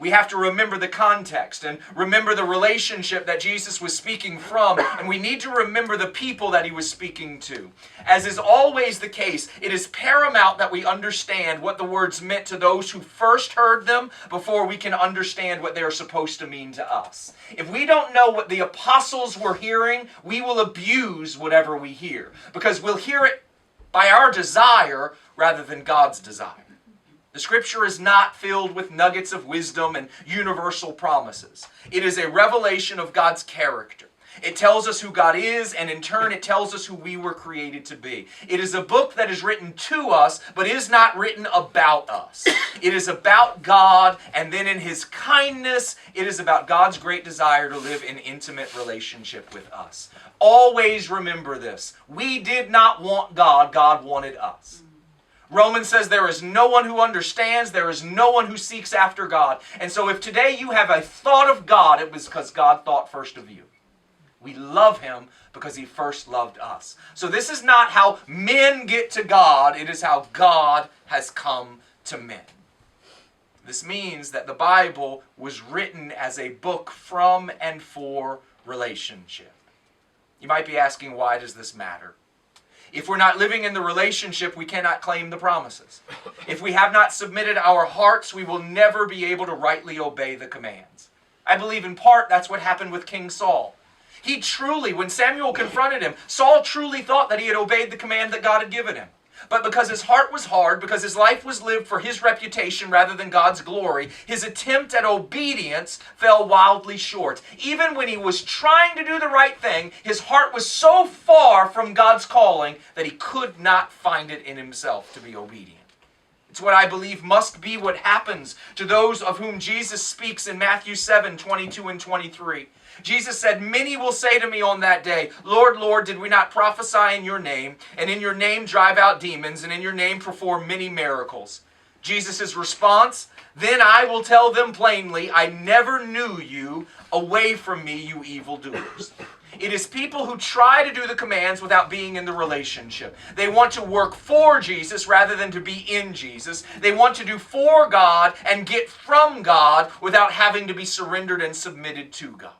We have to remember the context and remember the relationship that Jesus was speaking from, and we need to remember the people that he was speaking to. As is always the case, it is paramount that we understand what the words meant to those who first heard them before we can understand what they are supposed to mean to us. If we don't know what the apostles were hearing, we will abuse whatever we hear, because we'll hear it by our desire rather than God's desire. The Scripture is not filled with nuggets of wisdom and universal promises. It is a revelation of God's character. It tells us who God is, and in turn it tells us who we were created to be. It is a book that is written to us, but is not written about us. It is about God, and then in His kindness, it is about God's great desire to live in intimate relationship with us. Always remember this. We did not want God, God wanted us. Romans says there is no one who understands, there is no one who seeks after God. And so if today you have a thought of God, it was because God thought first of you. We love Him because He first loved us. So this is not how men get to God, it is how God has come to men. This means that the Bible was written as a book from and for relationship. You might be asking, why does this matter? If we're not living in the relationship, we cannot claim the promises. If we have not submitted our hearts, we will never be able to rightly obey the commands. I believe in part that's what happened with King Saul. He truly, when Samuel confronted him, Saul truly thought that he had obeyed the command that God had given him. But because his heart was hard, because his life was lived for his reputation rather than God's glory, his attempt at obedience fell wildly short. Even when he was trying to do the right thing, his heart was so far from God's calling that he could not find it in himself to be obedient. It's what I believe must be what happens to those of whom Jesus speaks in Matthew 7, 22 and 23. Jesus said, "Many will say to me on that day, 'Lord, Lord, did we not prophesy in your name, and in your name drive out demons, and in your name perform many miracles?' Jesus' response, 'Then I will tell them plainly, I never knew you. Away from me, you evildoers.'" It is people who try to do the commands without being in the relationship. They want to work for Jesus rather than to be in Jesus. They want to do for God and get from God without having to be surrendered and submitted to God.